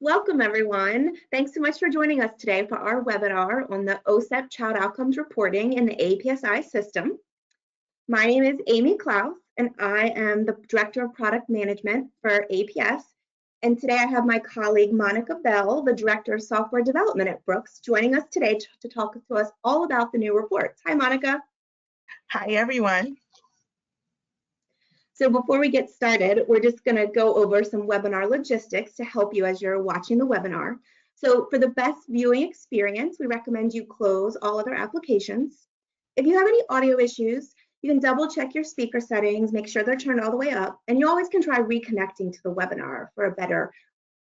Welcome, everyone. Thanks so much for joining us today for our webinar on the OSEP Child Outcomes Reporting in the AEPSi system. My name is Amy Klaus, and I am the Director of Product Management for APS. And today I have my colleague, Monica Bell, the Director of Software Development at Brooks, joining us today to talk to us all about the new reports. Hi, Monica. Hi, everyone. So before we get started, we're just going to go over some webinar logistics to help you as you're watching the webinar. So for the best viewing experience, we recommend you close all other applications. If you have any audio issues, you can double check your speaker settings, make sure they're turned all the way up, and you always can try reconnecting to the webinar for a better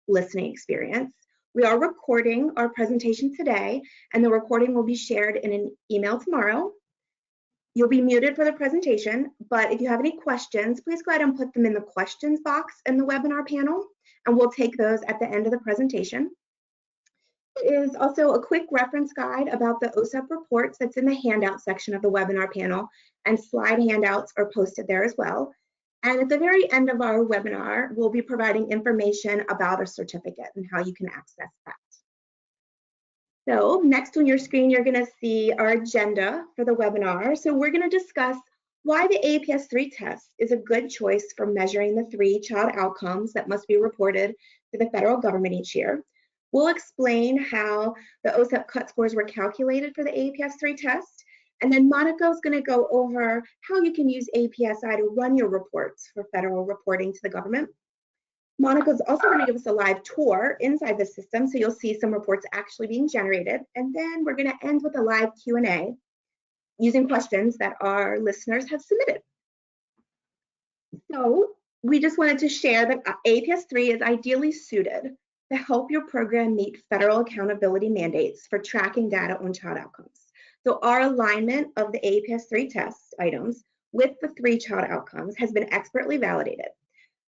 listening experience. We are recording our presentation today, and the recording will be shared in an email tomorrow. You'll be muted for the presentation, but if you have any questions, please go ahead and put them in the questions box in the webinar panel, and we'll take those at the end of the presentation. There is also a quick reference guide about the OSEP reports that's in the handout section of the webinar panel, and slide handouts are posted there as well. And at the very end of our webinar, we'll be providing information about a certificate and how you can access that. So next on your screen, you're going to see our agenda for the webinar. So we're going to discuss why the AEPS-3 test is a good choice for measuring the 3 child outcomes that must be reported to the federal government each year. We'll explain how the OSEP cut scores were calculated for the AEPS-3 test. And then Monica is going to go over how you can use AEPSi to run your reports for federal reporting to the government. Monica is also going to give us a live tour inside the system, so you'll see some reports actually being generated. And then we're going to end with a live Q&A using questions that our listeners have submitted. So we just wanted to share that AEPS-3 is ideally suited to help your program meet federal accountability mandates for tracking data on child outcomes. So our alignment of the AEPS-3 test items with the 3 child outcomes has been expertly validated.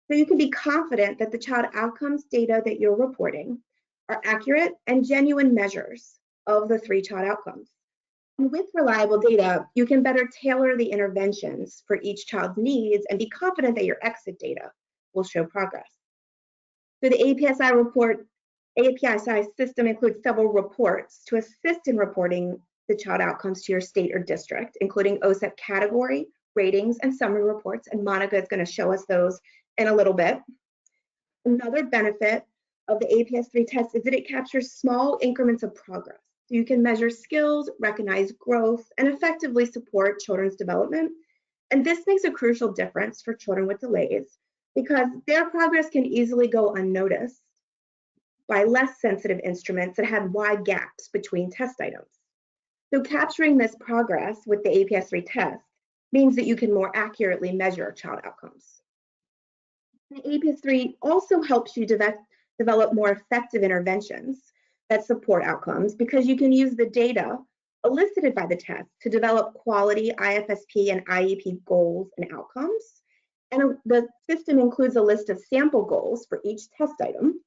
So you can be confident that the child outcomes data that you're reporting are accurate and genuine measures of the 3 child outcomes. And with reliable data, you can better tailor the interventions for each child's needs and be confident that your exit data will show progress. So the AEPSi system includes several reports to assist in reporting the child outcomes to your state or district, including OSEP category, ratings, and summary reports. And Monica is going to show us those in a little bit. Another benefit of the AEPS-3 test is that it captures small increments of progress. So you can measure skills, recognize growth, and effectively support children's development. And this makes a crucial difference for children with delays because their progress can easily go unnoticed by less sensitive instruments that have wide gaps between test items. So capturing this progress with the AEPS-3 test means that you can more accurately measure child outcomes. The AEPS-3 also helps you develop more effective interventions that support outcomes because you can use the data elicited by the test to develop quality IFSP and IEP goals and outcomes. And the system includes a list of sample goals for each test item.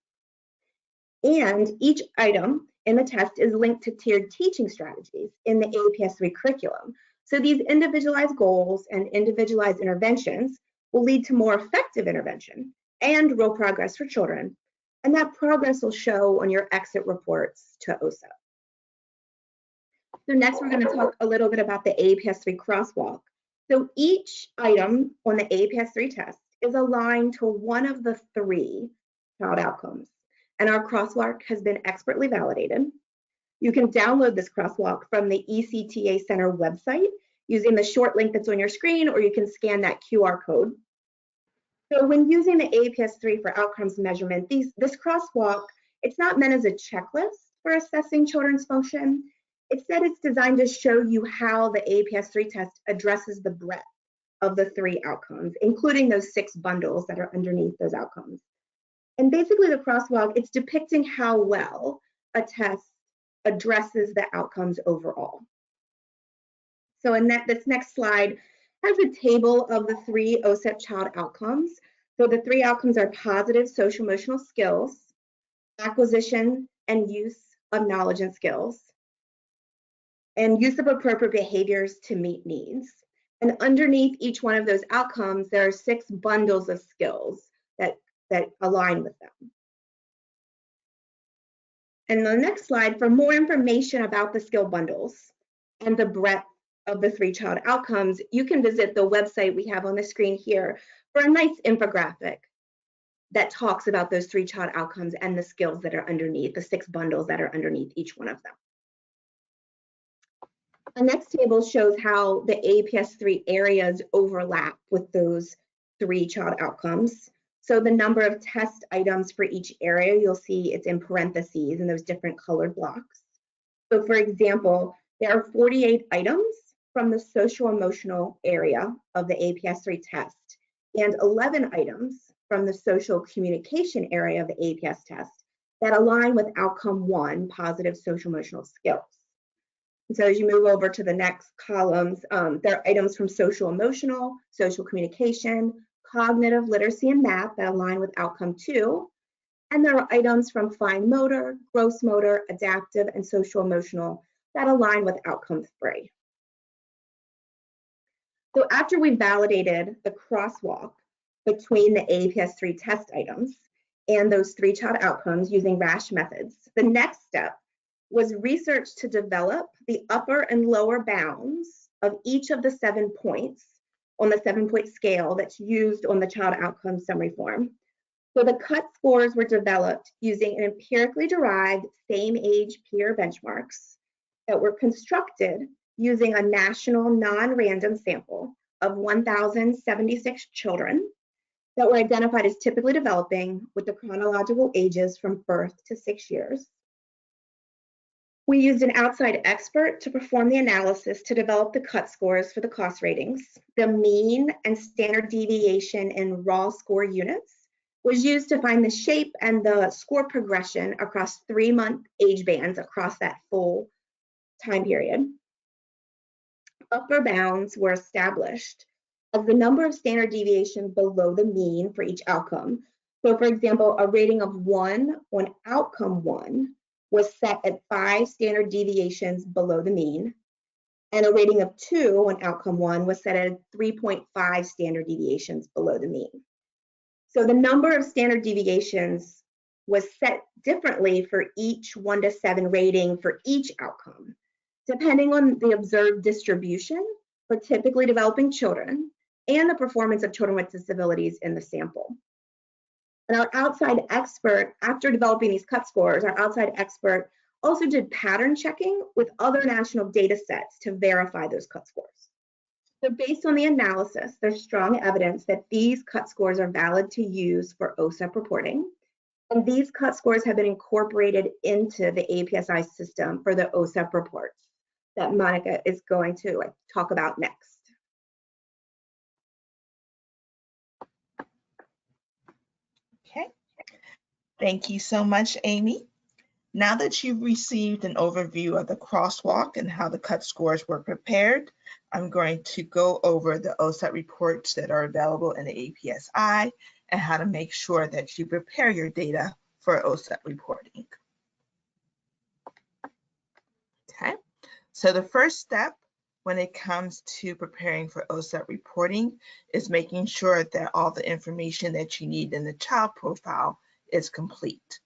And each item in the test is linked to tiered teaching strategies in the AEPS-3 curriculum. So these individualized goals and individualized interventions will lead to more effective intervention and real progress for children. And that progress will show on your exit reports to OSEP. So next, we're going to talk a little bit about the AEPS-3 crosswalk. So each item on the AEPS-3 test is aligned to one of the 3 child outcomes. And our crosswalk has been expertly validated. You can download this crosswalk from the ECTA Center website using the short link that's on your screen, or you can scan that QR code. So when using the AEPS-3 for outcomes measurement, this crosswalk, it's not meant as a checklist for assessing children's function. Instead, it's designed to show you how the AEPS-3 test addresses the breadth of the 3 outcomes, including those 6 bundles that are underneath those outcomes. And basically the crosswalk, it's depicting how well a test addresses the outcomes overall. So in this next slide has a table of the 3 OSEP child outcomes. So the 3 outcomes are positive social-emotional skills, acquisition and use of knowledge and skills, and use of appropriate behaviors to meet needs. And underneath each one of those outcomes, there are 6 bundles of skills that align with them. And the next slide, for more information about the skill bundles and the breadth of the 3-child outcomes, you can visit the website we have on the screen here for a nice infographic that talks about those 3-child outcomes and the skills that are underneath, the 6 bundles that are underneath each one of them. The next table shows how the AEPS-3 areas overlap with those 3-child outcomes. So the number of test items for each area, you'll see it's in parentheses in those different colored blocks. So for example, there are 48 items from the social emotional area of the AEPS-3 test and 11 items from the social communication area of the AEPS test that align with outcome 1, positive social emotional skills. And so as you move over to the next columns, there are items from social emotional, social communication, cognitive literacy and math that align with outcome 2. And there are items from fine motor, gross motor, adaptive, and social emotional that align with outcome 3. So after we validated the crosswalk between the AEPS-3 test items and those 3-child outcomes using RASH methods, the next step was research to develop the upper and lower bounds of each of the 7 points on the 7-point scale that's used on the child outcome summary form. So the cut scores were developed using an empirically derived same age peer benchmarks that were constructed using a national non-random sample of 1,076 children that were identified as typically developing with the chronological ages from birth to 6 years. We used an outside expert to perform the analysis to develop the cut scores for the cost ratings. The mean and standard deviation in raw score units was used to find the shape and the score progression across 3-month age bands across that full time period. Upper bounds were established as the number of standard deviation below the mean for each outcome. So for example, a rating of 1 on outcome 1 was set at 5 standard deviations below the mean, and a rating of 2 on outcome 1 was set at 3.5 standard deviations below the mean. So the number of standard deviations was set differently for each 1 to 7 rating for each outcome, depending on the observed distribution for typically developing children and the performance of children with disabilities in the sample. And our outside expert, after developing these cut scores, our outside expert also did pattern checking with other national data sets to verify those cut scores. So based on the analysis, there's strong evidence that these cut scores are valid to use for OSEP reporting. And these cut scores have been incorporated into the AEPSi system for the OSEP reports that Monica is going to talk about next. Okay. Thank you so much, Amy. Now that you've received an overview of the crosswalk and how the cut scores were prepared, I'm going to go over the OSEP reports that are available in the AEPSi and how to make sure that you prepare your data for OSEP reporting. Okay, so the first step when it comes to preparing for OSEP reporting is making sure that all the information that you need in the child profile is complete.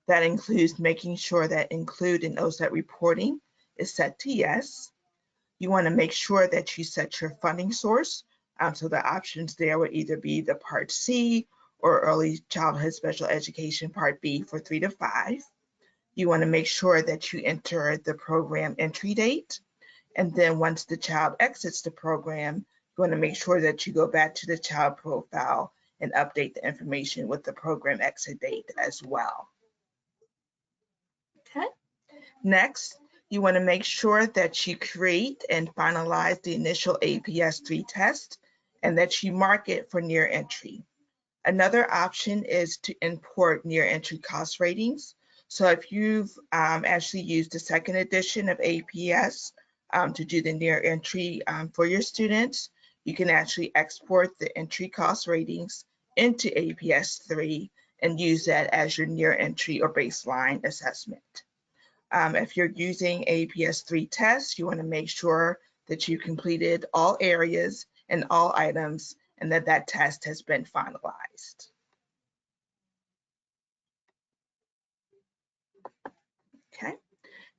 That includes making sure that include in OSEP reporting is set to yes. You want to make sure that you set your funding source. So the options there would either be the Part C or Early Childhood Special Education Part B for 3 to 5. You want to make sure that you enter the program entry date. And then once the child exits the program, you want to make sure that you go back to the child profile and update the information with the program exit date as well. Okay. Next, you want to make sure that you create and finalize the initial AEPS-3 test and that you mark it for near entry. Another option is to import near entry cost ratings. So if you've actually used the 2nd edition of AEPS to do the near entry for your students, you can actually export the entry cost ratings into AEPS-3 and use that as your near entry or baseline assessment. If you're using AEPS-3 tests, you want to make sure that you completed all areas and all items and that that test has been finalized. Okay.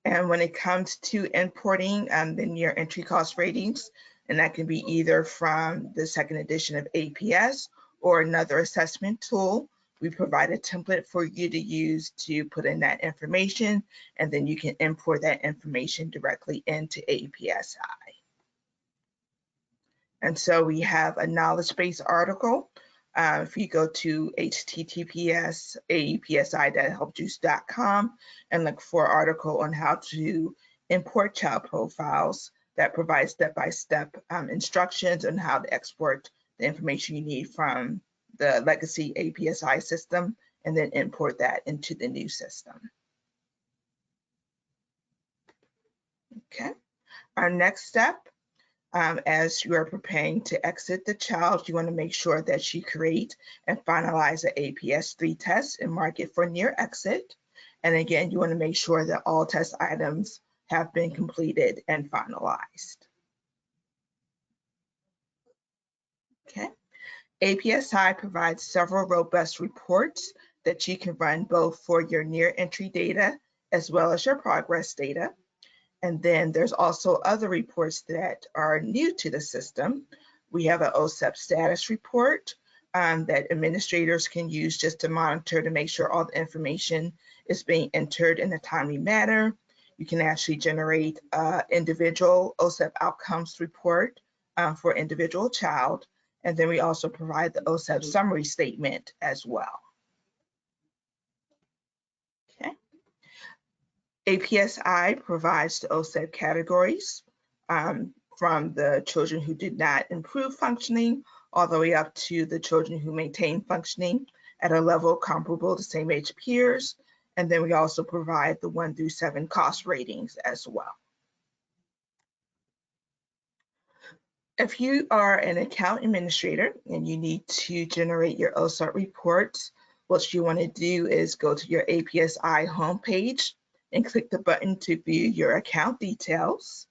And when it comes to importing the near entry cost ratings, and that can be either from the second edition of APS or another assessment tool, we provide a template for you to use to put in that information, and then you can import that information directly into AEPSi. And so we have a knowledge base article. If you go to https://aepsi.helpjuice.com and look for an article on how to import child profiles, that provides step-by-step instructions on how to export the information you need from the legacy AEPSi system and then import that into the new system. Okay, our next step, as you are preparing to exit the child, you want to make sure that you create and finalize the AEPS-3 test and mark it for near exit. And again, you want to make sure that all test items have been completed and finalized. Okay. AEPSi provides several robust reports that you can run both for your near entry data as well as your progress data. And then there's also other reports that are new to the system. We have an OSEP status report that administrators can use just to monitor to make sure all the information is being entered in a timely manner. You can actually generate individual OSEP outcomes report for individual child. And then we also provide the OSEP summary statement as well. Okay. AEPSi provides the OSEP categories from the children who did not improve functioning all the way up to the children who maintain functioning at a level comparable to same age peers. And then we also provide the 1 through 7 cost ratings as well. If you are an account administrator and you need to generate your OSEP reports, what you want to do is go to your AEPSi homepage and click the button to view your account details.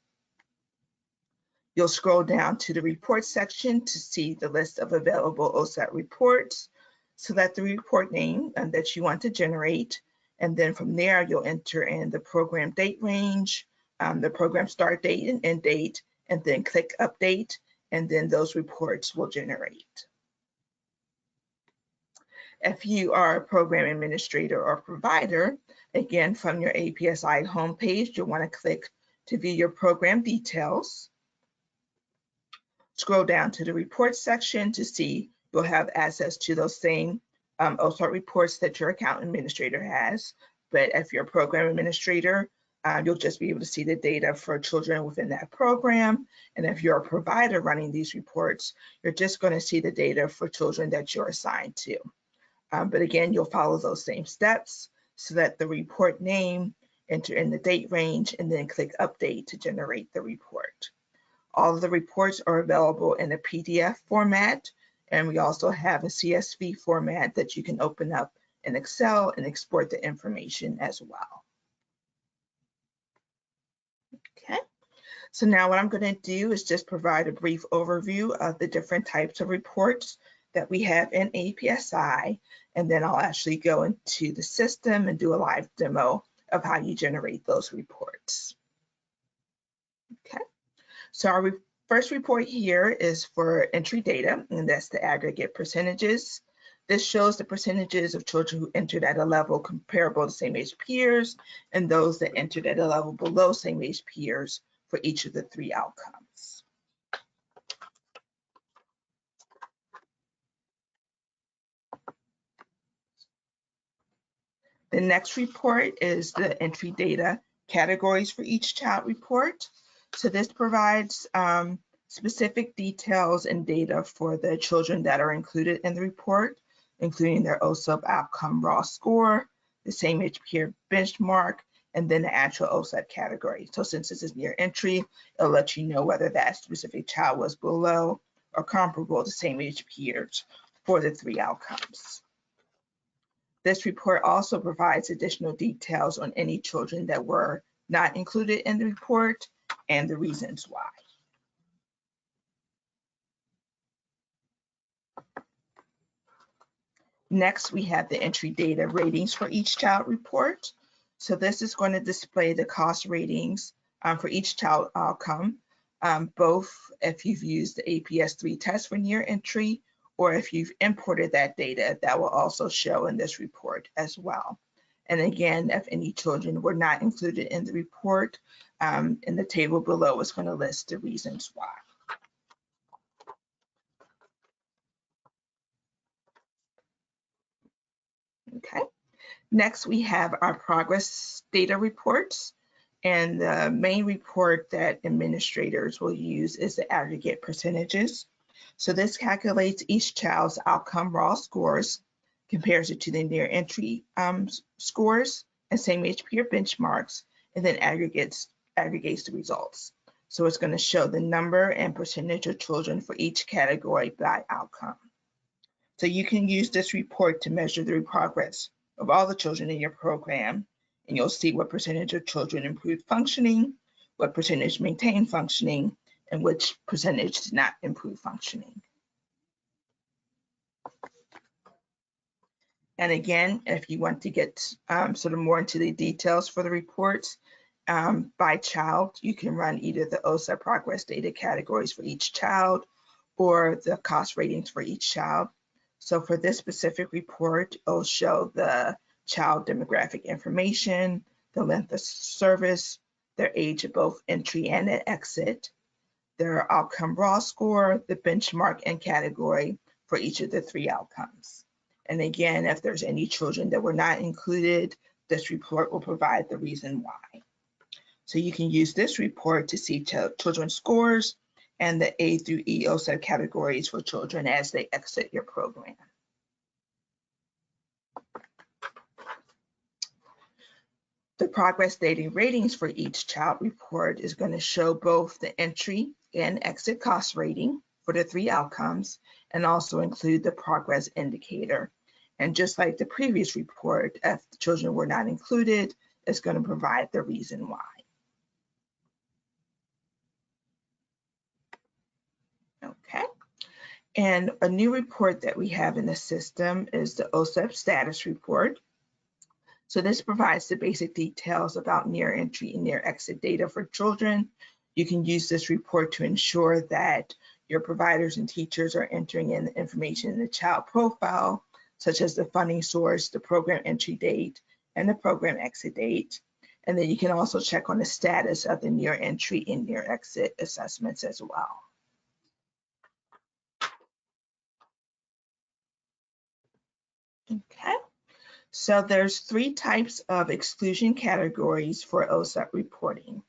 You'll scroll down to the report section to see the list of available OSEP reports. Select the report name that you want to generate, and then from there you'll enter in the program date range, the program start date and end date, and then click update, and then those reports will generate. If you are a program administrator or provider, again, from your AEPSi homepage, you'll want to click to view your program details. Scroll down to the report section to see you'll have access to those same OSEP reports that your account administrator has. But if you're a program administrator, you'll just be able to see the data for children within that program. And if you're a provider running these reports, you're just going to see the data for children that you're assigned to. But again, you'll follow those same steps so that the report name, enter in the date range, and then click update to generate the report. All of the reports are available in a PDF format, and we also have a CSV format that you can open up in Excel and export the information as well. Okay, so now what I'm going to do is just provide a brief overview of the different types of reports that we have in AEPSi, and then I'll actually go into the system and do a live demo of how you generate those reports. Okay. So our first report here is for entry data, and that's the aggregate percentages. This shows the percentages of children who entered at a level comparable to same age peers and those that entered at a level below same age peers for each of the 3 outcomes. The next report is the entry data categories for each child report. So this provides specific details and data for the children that are included in the report, including their OSEP outcome raw score, the same age peer benchmark, and then the actual OSEP category. So since this is near entry, it'll let you know whether that specific child was below or comparable to same age peers for the 3 outcomes. This report also provides additional details on any children that were not included in the report and the reasons why. Next, we have the entry data ratings for each child report. So this is going to display the cost ratings for each child outcome, both if you've used the AEPS-3 test for near entry, or if you've imported that data, that will also show in this report as well. And again, if any children were not included in the report, in the table below, it's going to list the reasons why. Okay. Next, we have our progress data reports. And the main report that administrators will use is the aggregate percentages. So this calculates each child's outcome raw scores, compares it to the near entry scores and same age peer benchmarks, and then aggregates the results. So it's going to show the number and percentage of children for each category by outcome. So you can use this report to measure the progress of all the children in your program, and you'll see what percentage of children improved functioning, what percentage maintained functioning, and which percentage did not improve functioning. And again, if you want to get sort of more into the details for the reports by child, you can run either the OSEP progress data categories for each child or the cost ratings for each child. So for this specific report, it'll show the child demographic information, the length of service, their age at both entry and at exit, their outcome raw score, the benchmark and category for each of the 3 outcomes. And again, if there's any children that were not included, this report will provide the reason why. So you can use this report to see children's scores and the A through E OSEP categories for children as they exit your program. The progress data ratings for each child report is going to show both the entry and exit cost rating for the 3 outcomes, and also include the progress indicator. And just like the previous report, if the children were not included, it's going to provide the reason why. Okay. And a new report that we have in the system is the OSEP status report. So this provides the basic details about near entry and near exit data for children. You can use this report to ensure that your providers and teachers are entering in the information in the child profile, such as the funding source, the program entry date, and the program exit date. And then you can also check on the status of the near entry and near exit assessments as well. Okay. So there's 3 types of exclusion categories for OSEP reporting.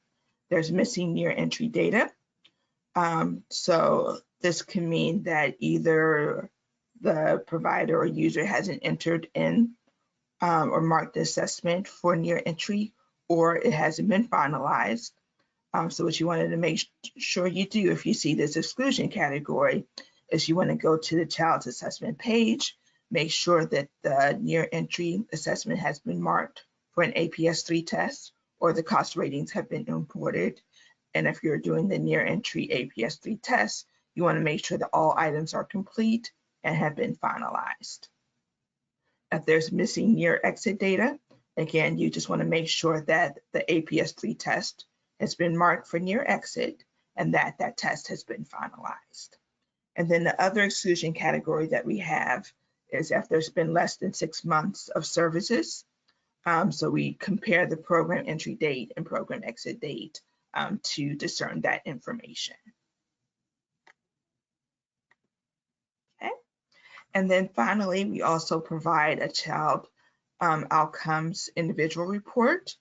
There's missing near entry data. So this can mean that either the provider or user hasn't entered in or marked the assessment for near entry, or it hasn't been finalized. So what you wanted to make sure you do if you see this exclusion category is you want to go to the child's assessment page, make sure that the near entry assessment has been marked for an AEPS-3 test, or the cost ratings have been imported. And if you're doing the near entry AEPS-3 test, you want to make sure that all items are complete and have been finalized. If there's missing near exit data, again, you just want to make sure that the AEPS-3 test has been marked for near exit and that that test has been finalized. And then the other exclusion category that we have is if there's been less than 6 months of services. So we compare the program entry date and program exit date to discern that information. Okay. And then finally, we also provide a child outcomes individual report.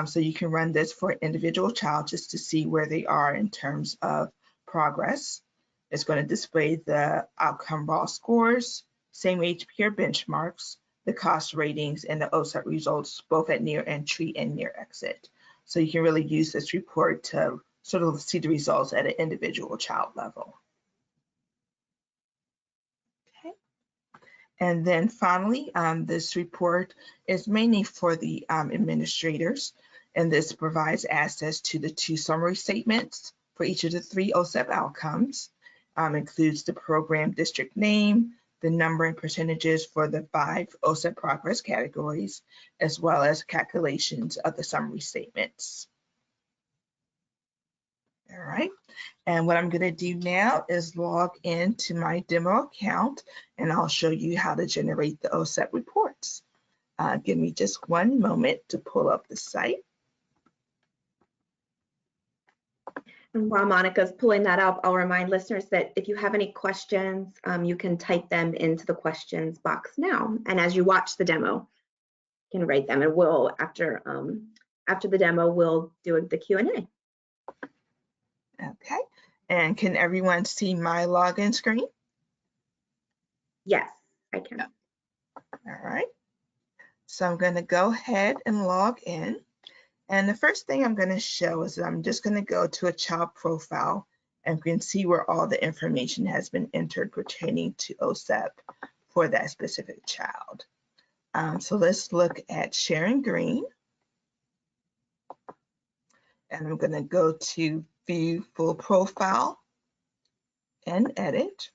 So you can run this for an individual child just to see where they are in terms of progress. It's going to display the outcome raw scores, same age peer benchmarks, the cost ratings, and the OSEP results, both at near entry and near exit. So you can really use this report to sort of see the results at an individual child level. Okay. And then finally, this report is mainly for the administrators, and this provides access to the 2 summary statements for each of the 3 OSEP outcomes. Includes the program district name, the number and percentages for the 5 OSEP progress categories, as well as calculations of the summary statements. All right, and what I'm going to do now is log into my demo account, and I'll show you how to generate the OSEP reports. Give me just one moment to pull up the site. And while Monica's pulling that up, I'll remind listeners that if you have any questions, you can type them into the questions box now. And as you watch the demo, you can write them, and we'll, after the demo, we'll do the Q&A. Okay, and can everyone see my login screen? Yes, I can. All right, so I'm going to go ahead and log in. And the first thing I'm going to show is that I'm just going to go to a child profile, and we can see where all the information has been entered pertaining to OSEP for that specific child. So let's look at sharing green. And I'm going to go to view full profile and edit.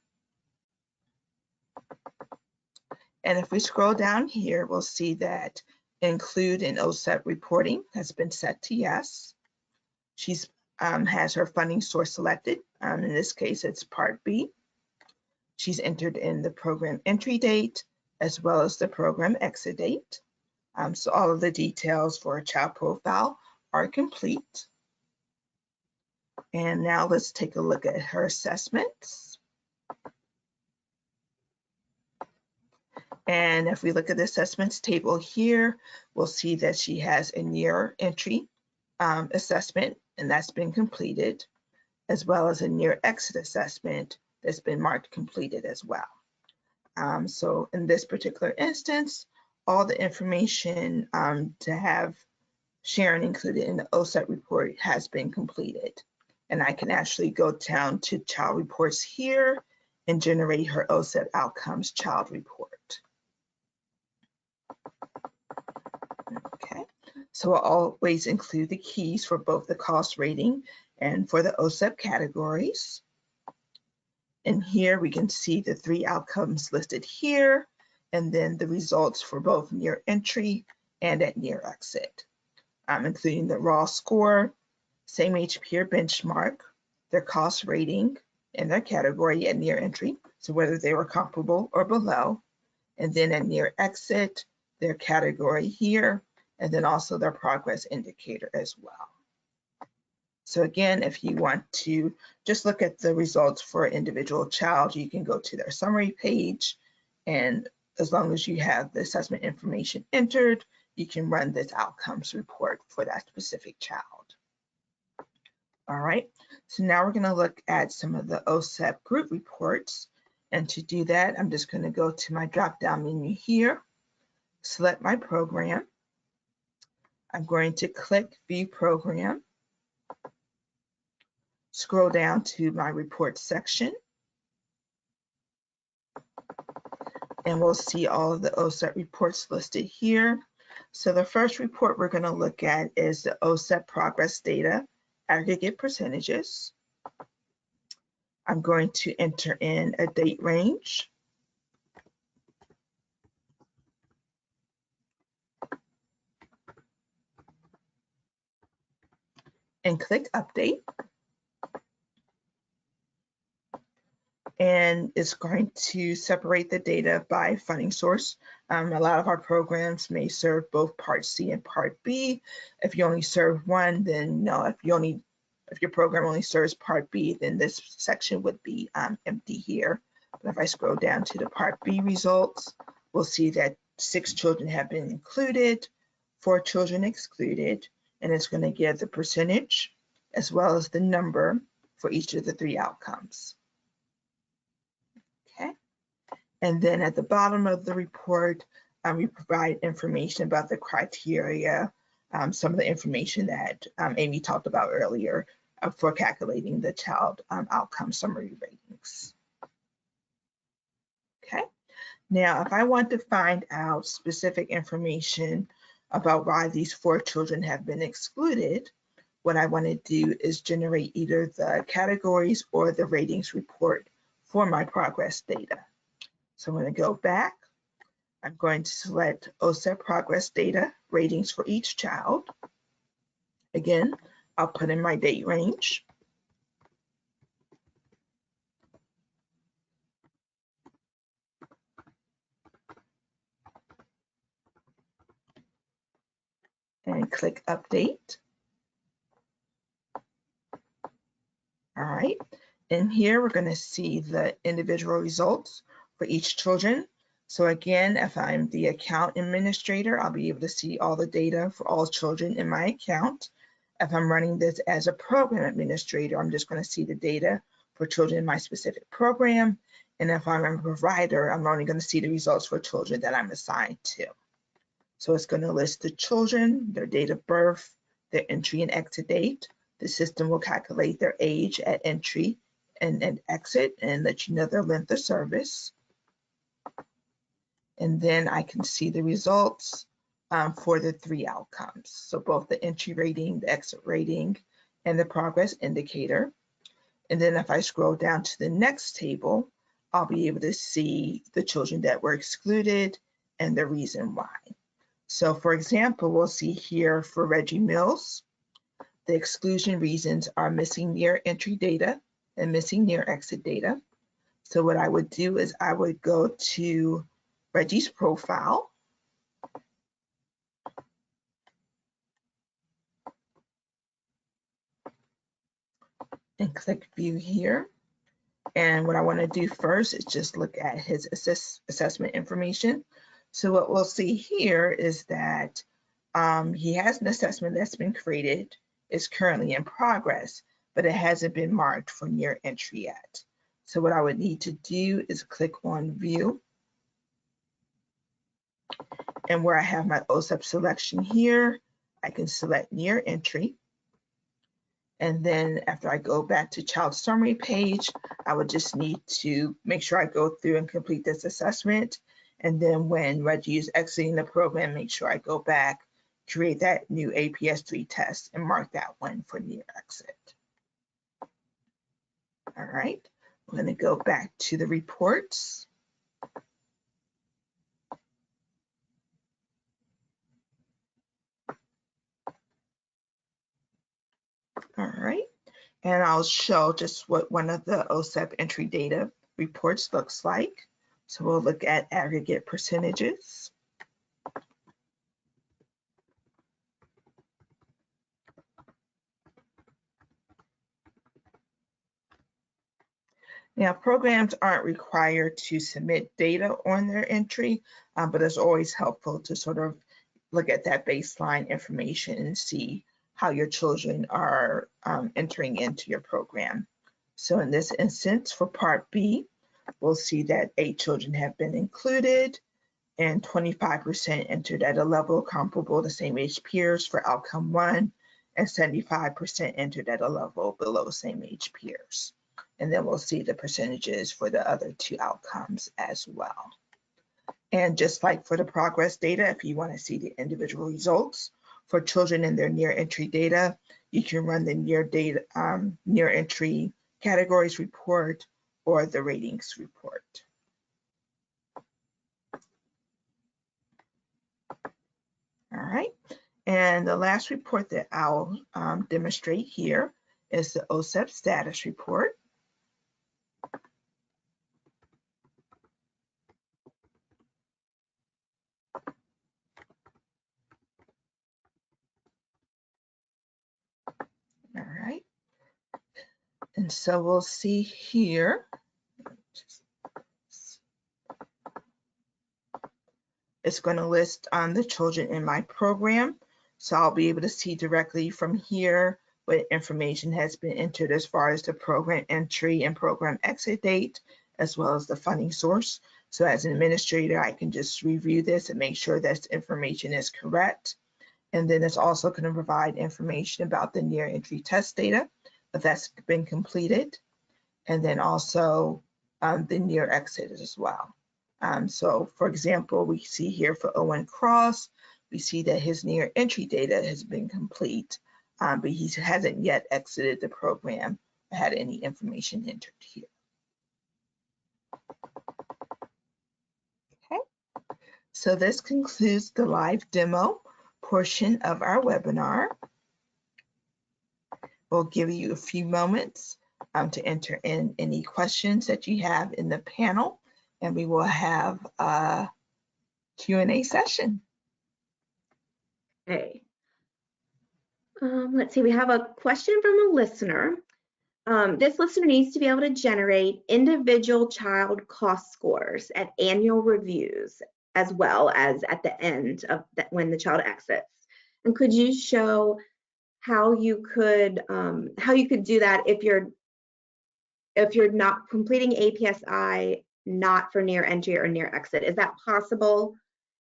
And if we scroll down here, we'll see that include in OSEP reporting has been set to yes. She's has her funding source selected. In this case, it's Part B. She's entered in the program entry date as well as the program exit date. So all of the details for a child profile are complete. And now let's take a look at her assessments. And if we look at the assessments table here, we'll see that she has a near entry assessment, and that's been completed, as well as a near exit assessment that's been marked completed as well. So in this particular instance, all the information to have Sharon included in the OSEP report has been completed. And I can actually go down to child reports here and generate her OSEP outcomes child report. Okay, so I'll always include the keys for both the cost rating and for the OSEP categories. And here we can see the 3 outcomes listed here, and then the results for both near entry and at near exit, including the raw score, same age peer benchmark, their cost rating, and their category at near entry, so whether they were comparable or below, and then at near exit, their category here, and then also their progress indicator as well. So again, if you want to just look at the results for an individual child, you can go to their summary page, and as long as you have the assessment information entered, you can run this outcomes report for that specific child. All right, so now we're going to look at some of the OSEP group reports. And to do that, I'm just going to go to my drop-down menu here, select my program. I'm going to click View Program, scroll down to my report section, and we'll see all of the OSEP reports listed here. So the first report we're going to look at is the OSEP progress data aggregate percentages. I'm going to enter in a date range. And click Update. And it's going to separate the data by funding source. A lot of our programs may serve both Part C and Part B. If you only serve one, then no. If your program only serves Part B, then this section would be empty here. But if I scroll down to the Part B results, we'll see that 6 children have been included, 4 children excluded, and it's going to give the percentage as well as the number for each of the 3 outcomes. Okay, and then at the bottom of the report, we provide information about the criteria, some of the information that Amy talked about earlier for calculating the child outcome summary ratings. Okay, now if I want to find out specific information about why these 4 children have been excluded, what I want to do is generate either the categories or the ratings report for my progress data. So I'm going to go back. I'm going to select OSEP progress data ratings for each child. Again, I'll put in my date range. And click update. All right, and here we're going to see the individual results for each children. So again, if I'm the account administrator, I'll be able to see all the data for all children in my account. If I'm running this as a program administrator, I'm just going to see the data for children in my specific program. And if I'm a provider, I'm only going to see the results for children that I'm assigned to. So it's going to list the children, their date of birth, their entry and exit date. The system will calculate their age at entry and exit and let you know their length of service. And then I can see the results for the 3 outcomes. So both the entry rating, the exit rating, and the progress indicator. And then if I scroll down to the next table, I'll be able to see the children that were excluded and the reason why. So for example, we'll see here for Reggie Mills, the exclusion reasons are missing near entry data and missing near exit data. So what I would do is I would go to Reggie's profile and click view here. And what I want to do first is just look at his assessment information. So what we'll see here is that he has an assessment that's been created, is currently in progress, but it hasn't been marked for near entry yet. So what I would need to do is click on view. And where I have my OSEP selection here, I can select near entry. And then after I go back to child summary page, I would just need to make sure I go through and complete this assessment. And then when Reggie is exiting the program, make sure I go back, create that new AEPS-3 test and mark that one for near exit. All right, I'm going to go back to the reports. All right, and I'll show just what one of the OSEP entry data reports looks like. So we'll look at aggregate percentages. Now, programs aren't required to submit data on their entry, but it's always helpful to sort of look at that baseline information and see how your children are entering into your program. So in this instance, for Part B, we'll see that 8 children have been included and 25% entered at a level comparable to same age peers for outcome 1, and 75% entered at a level below same age peers. And then we'll see the percentages for the other 2 outcomes as well. And just like for the progress data, if you want to see the individual results for children in their near entry data, you can run the near entry categories report or the ratings report. All right, and the last report that I'll demonstrate here is the OSEP status report. All right, and so we'll see here, it's going to list the children in my program. So I'll be able to see directly from here what information has been entered as far as the program entry and program exit date, as well as the funding source. So as an administrator, I can just review this and make sure that information is correct. And then it's also going to provide information about the near entry test data, if that's been completed. And then also the near exit as well. So for example, we see here for Owen Cross, we see that his near entry data has been complete, but he hasn't yet exited the program or had any information entered here. So this concludes the live demo portion of our webinar. We'll give you a few moments to enter in any questions that you have in the panel, and we will have a Q&A session. Okay. Let's see, we have a question from a listener. This listener needs to be able to generate individual child cost scores at annual reviews, as well as at the end of when the child exits. And could you show how you could do that if you're not completing AEPSi not for near entry or near exit? Is that possible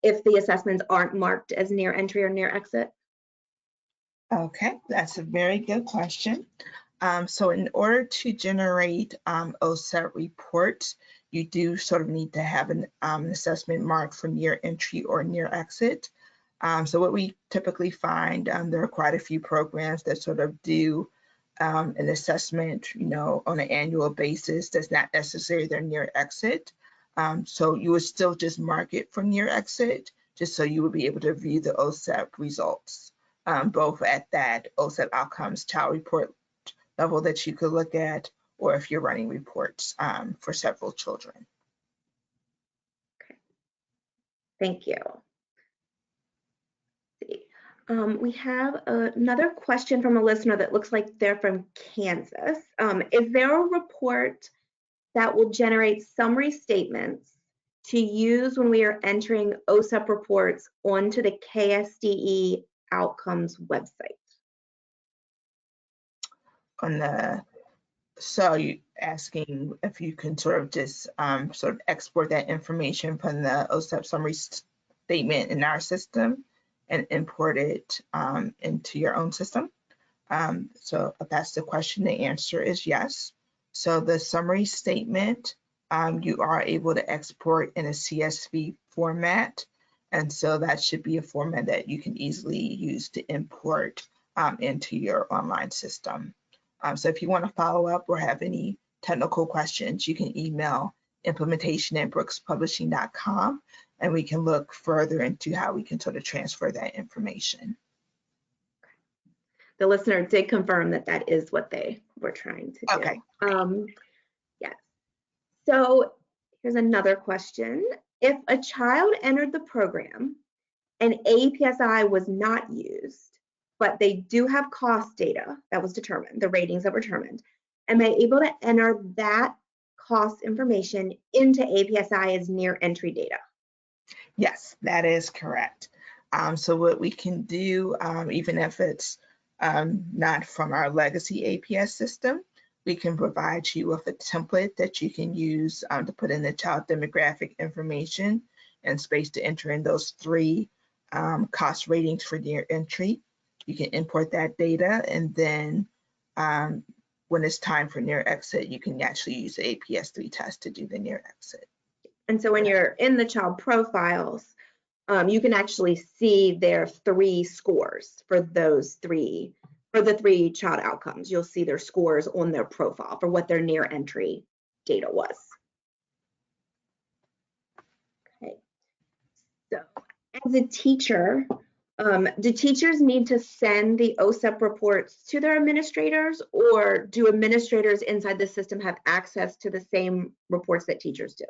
if the assessments aren't marked as near entry or near exit? Okay, that's a very good question. So in order to generate OSEP reports, you do sort of need to have an assessment marked for near entry or near exit. So what we typically find, there are quite a few programs that sort of do an assessment, on an annual basis. That's not necessarily their near exit. So you would still just mark it for near exit, just so you would be able to view the OSEP results, both at that OSEP outcomes child report level that you could look at, or if you're running reports for several children. Okay. Thank you. We have another question from a listener that looks like they're from Kansas. Is there a report that will generate summary statements to use when we are entering OSEP reports onto the KSDE outcomes website? So you asking if you can sort of just sort of export that information from the OSEP summary statement in our system and import it into your own system. So if that's the question, the answer is yes. So the summary statement, you are able to export in a CSV format. And so that should be a format that you can easily use to import into your online system. So if you want to follow up or have any technical questions, you can email implementation@brookspublishing.com, and we can look further into how we can sort of transfer that information. The listener did confirm that that is what they were trying to do. Okay. Yes. So here's another question. If a child entered the program and AEPSi was not used, but they do have cost data that was determined, the ratings that were determined, am I able to enter that cost information into AEPSi as near entry data? Yes, that is correct. So what we can do, even if it's not from our legacy APS system, we can provide you with a template that you can use to put in the child demographic information and space to enter in those 3 cost ratings for near entry. You can import that data, and then when it's time for near exit, you can actually use the AEPS-3 test to do the near exit. And so when you're in the child profiles, you can actually see their 3 scores for those 3, for the 3 child outcomes. You'll see their scores on their profile for what their near entry data was. Okay. So as a teacher, do teachers need to send the OSEP reports to their administrators, or do administrators inside the system have access to the same reports that teachers do?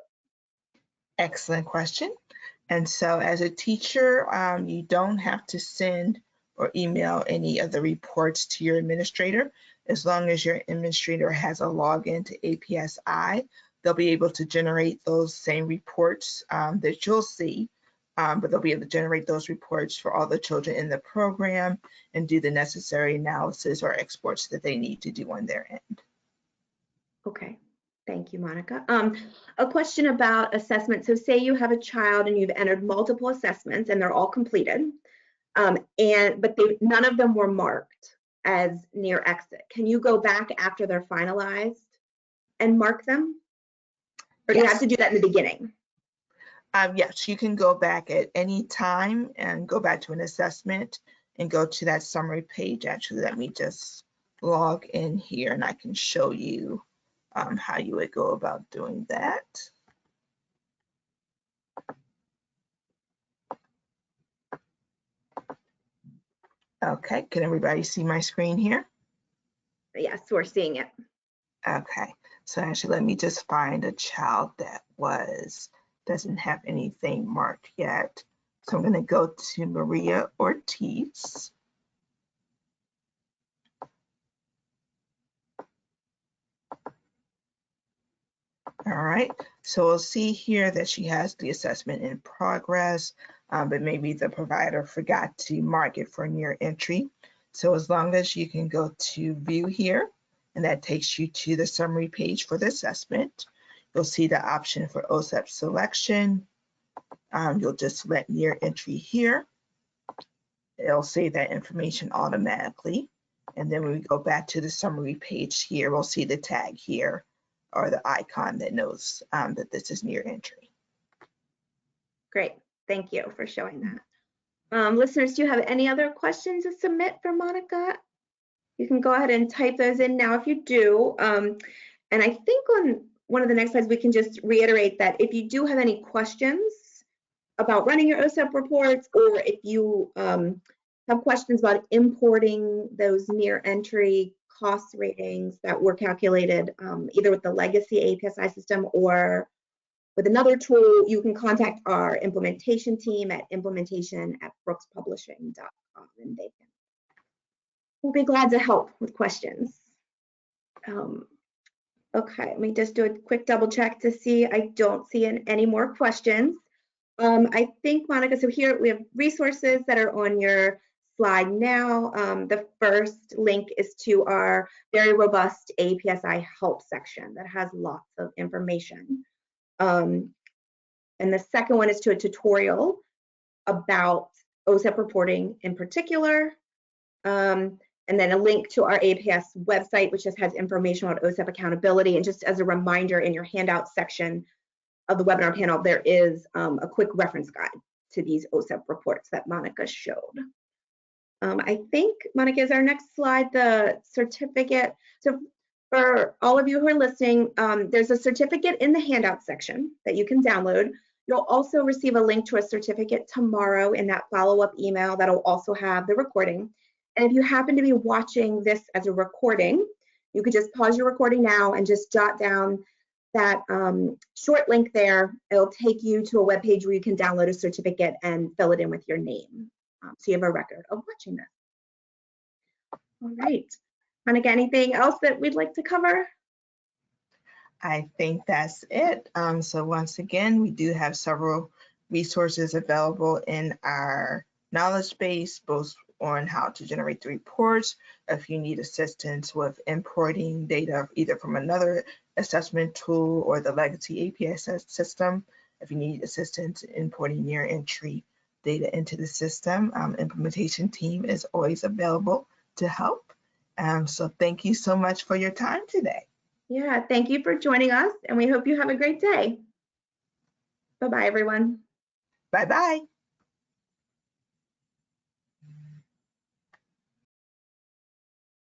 Excellent question. And so as a teacher, you don't have to send or email any of the reports to your administrator. As long as your administrator has a login to AEPSi, they'll be able to generate those same reports that you'll see, but they'll be able to generate those reports for all the children in the program and do the necessary analysis or exports that they need to do on their end. Okay. Thank you, Monica. A question about assessment. So say you have a child and you've entered multiple assessments and they're all completed, but none of them were marked as near exit. Can you go back after they're finalized and mark them? Or do you have to do that in the beginning? Yes, you can go back at any time and go back to an assessment and go to that summary page. Actually, let me just log in here and I can show you how you would go about doing that. Okay, can everybody see my screen here? Yes, we're seeing it. Okay, so actually let me just find a child that doesn't have anything marked yet. So I'm going to go to Maria Ortiz. All right, so we'll see here that she has the assessment in progress, but maybe the provider forgot to mark it for near entry. So as long as you can go to view here, and that takes you to the summary page for the assessment, you'll see the option for OSEP selection. You'll just select near entry here. It'll save that information automatically. And then when we go back to the summary page here, we'll see the tag here, or the icon that knows that this is near entry. Great, thank you for showing that. Listeners, do you have any other questions to submit for Monica? You can go ahead and type those in now if you do. And I think on one of the next slides, we can just reiterate that if you do have any questions about running your OSEP reports, or if you have questions about importing those near entry cost ratings that were calculated either with the legacy AEPSi system or with another tool, you can contact our implementation team at implementation@brookspublishing.com, and we'll be glad to help with questions. Okay, let me just do a quick double check to see. I don't see any more questions. I think, Monica, so here we have resources that are on your slide now. The first link is to our very robust AEPSi help section that has lots of information. And the second one is to a tutorial about OSEP reporting in particular. And then a link to our AEPS website, which just has information on OSEP accountability. And just as a reminder, in your handout section of the webinar panel, there is a quick reference guide to these OSEP reports that Monica showed. I think, Monica, is our next slide the certificate. So for all of you who are listening, there's a certificate in the handout section that you can download. You'll also receive a link to a certificate tomorrow in that follow-up email that'll also have the recording. And if you happen to be watching this as a recording, you could just pause your recording now and just jot down that short link there. It'll take you to a web page where you can download a certificate and fill it in with your name. So you have a record of watching this. All right. Monica, anything else that we'd like to cover? I think that's it. So once again, we do have several resources available in our knowledge base, both on how to generate the reports, if you need assistance with importing data either from another assessment tool or the legacy AEPS system, if you need assistance importing near entry data into the system, implementation team is always available to help. So thank you so much for your time today. Yeah, thank you for joining us, and we hope you have a great day. Bye-bye, everyone. Bye-bye.